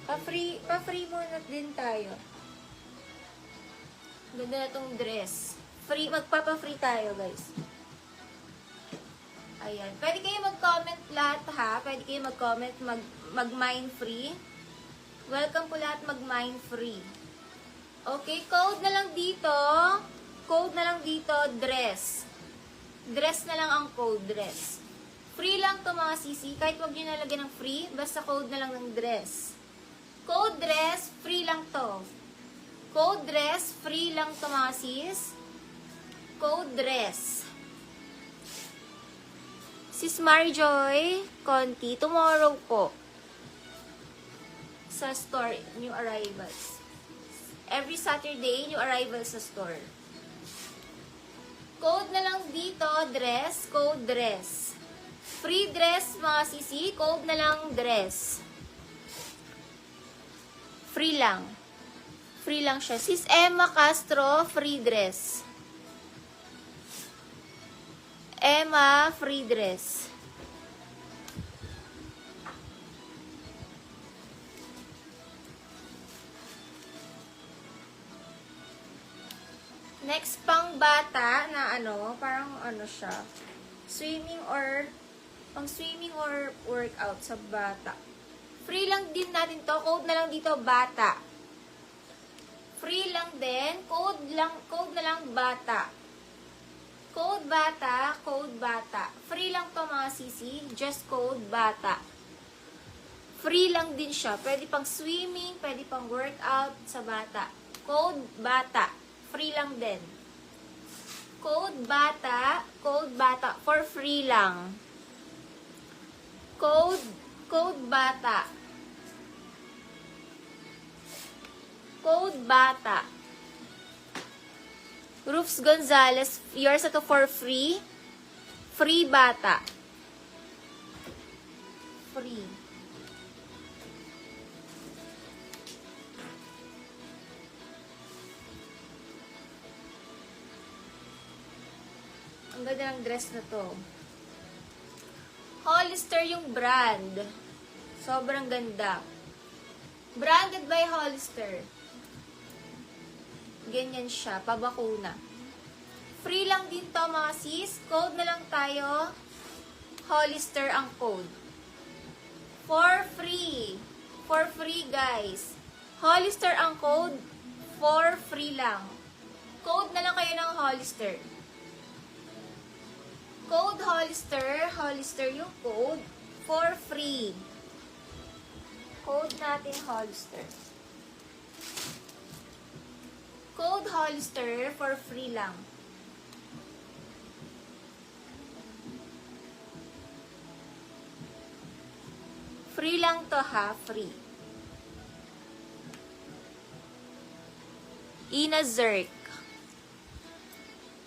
Pa-free muna din tayo. Ganda na tong dress. Magpapa-free tayo, guys. Ayan. Pwede kayo mag-comment lahat, ha? Pwede kayo mag-comment, mag-mine free. Welcome po lahat mag-mine free. Okay, code na lang dito. Code na lang dito, dress. Dress na lang ang code, dress. Free lang to mga sisi. Kahit wag nyo nalagyan ng free, basta code na lang ng dress. Code dress, free lang to. Code dress, free lang to mga sis. Code dress. Sis Marjoy Conti, tomorrow po. Sa store, new arrivals. Every Saturday, new arrivals sa store. Code na lang dito, dress, code dress. Free dress, mga sisi, code na lang dress. Free lang. Free lang siya. Sis Emma Castro, free dress. Emma, free dress. Next, pang bata na parang siya. Pang swimming or workout sa bata. Free lang din natin to. Code na lang dito, bata. Free lang din. Code na lang, bata. Code bata, code bata. Free lang to mga sisi. Just code bata. Free lang din siya. Pwede pang swimming, pwede pang workout sa bata. Code bata. Free lang din. Code bata, for free lang. Code bata. Code bata. Rufus Gonzalez, yours ito for free. Free bata. Free. Ang ganda ng dress na to. Hollister yung brand. Sobrang ganda. Branded by Hollister. Ganyan siya. Pabakuna. Free lang din to mga sis. Code na lang tayo. Hollister ang code. For free. For free guys. Hollister ang code. For free lang. Code na lang kayo ng Hollister. Code Hollister. Hollister yung code. For free. Code natin Hollister. Code Hollister for free lang. Free lang to ha. Free. Ina Zerk.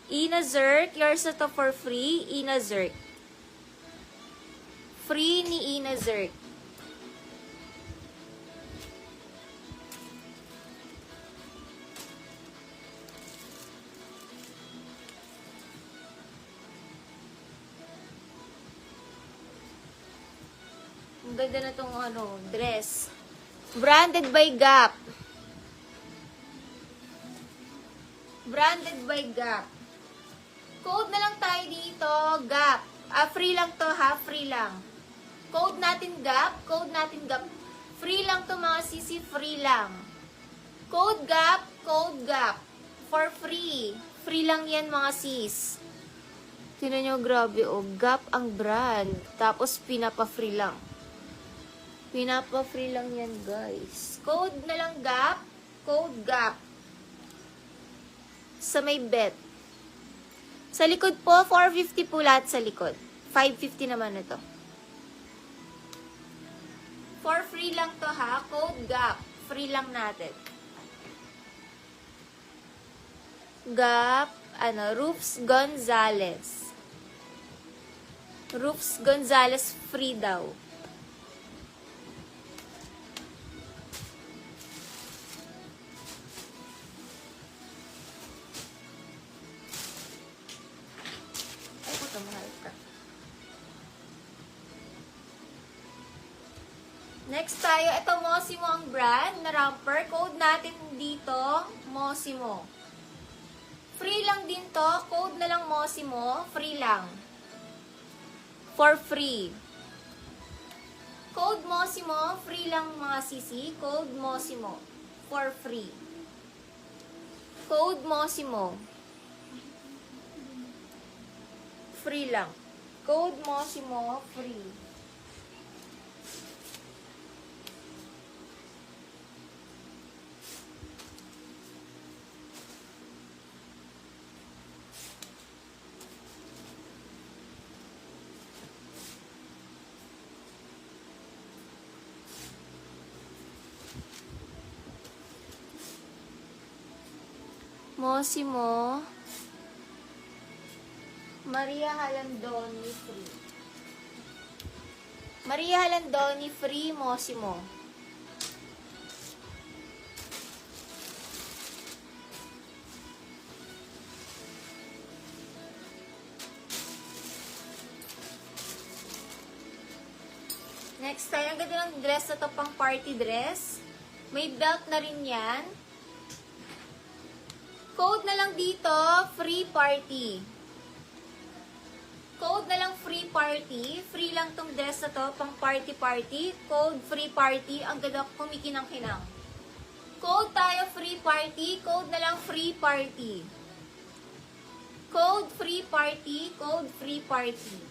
Ina Zerk, yours na to for free. Ina Zerk. Free ni Ina Zerk. Ang ganda na tong dress. Branded by Gap. Branded by Gap. Code na lang tayo dito, Gap. Free lang to ha, free lang. Code natin Gap, code natin Gap. Free lang to mga sisi, free lang. Code Gap, code Gap. For free. Free lang yan mga sis. Tingnan nyo, grabe Gap ang brand. Tapos pinapa-free lang. Pinapa-free lang yan guys. Code na lang Gap, code Gap. Sa may bet. Sa likod po, 450 po lahat sa likod. 550 naman ito. For free lang to ha. Code Gap. Free lang natin. Gap, Rufus Gonzalez. Rufus Gonzalez free daw. Next tayo, ito Mosimo ang brand na romper. Code natin dito, Mosimo. Free lang din to. Code na lang Mosimo. Free lang. For free. Code Mosimo. Free lang mga sisi. Code Mosimo. For free. Code Mosimo. Free lang. Code Mosimo. Free. Mosimo. Maria Halandoni free. Maria Halandoni free Mosimo. Next tayo, ang ganda ng dress na to, pang party dress. May belt na rin yan. Code na lang dito, free party. Code na lang free party. Free lang tong dress na to, pang party. Code free party. Ang ganda, kumikinang-kinang. Code tayo free party. Code na lang free party. Code free party. Code free party.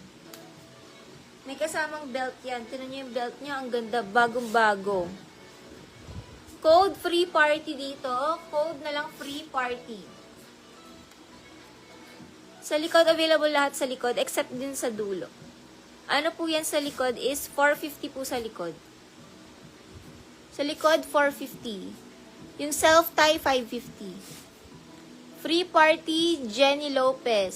May kasamang belt yan. Tignan nyo yung belt niya. Ang ganda, bagong-bago. Code free party dito. Code na lang free party. Sa likod, available lahat sa likod, except din sa dulo. Ano po yan sa likod is 450 po sa likod. Sa likod, 450. Yung self-tie, 550. Free party, Jenny Lopez.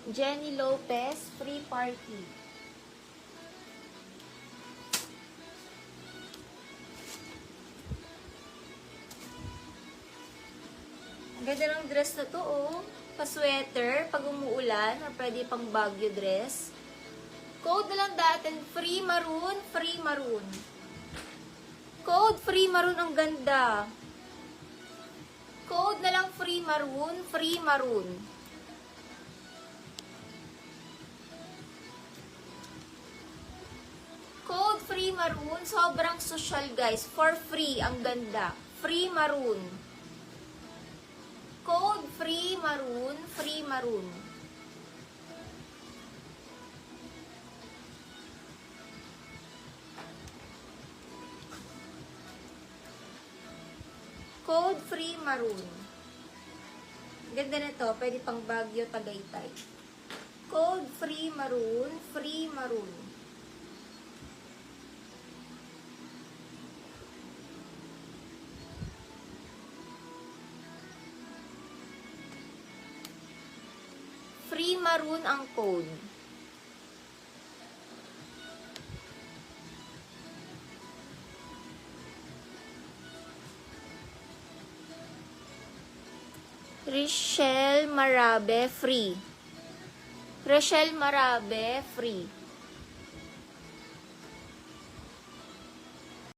Jenny Lopez, free party. Ang ganda ng dress na to, oh. Pa-sweater, pag umuulan, or pwede pang Baguio dress. Code na lang datin, free maroon, free maroon. Code free maroon, ang ganda. Code na lang free maroon, free maroon. Code free maroon, sobrang social guys. For free, ang ganda. Free maroon. Code free maroon, free maroon. Code free maroon. Ganda na to, pwede pang Baguio, Tagaytay. Code free maroon, free maroon. Free maroon ang code. Richelle Marabe, free. Richelle Marabe, free.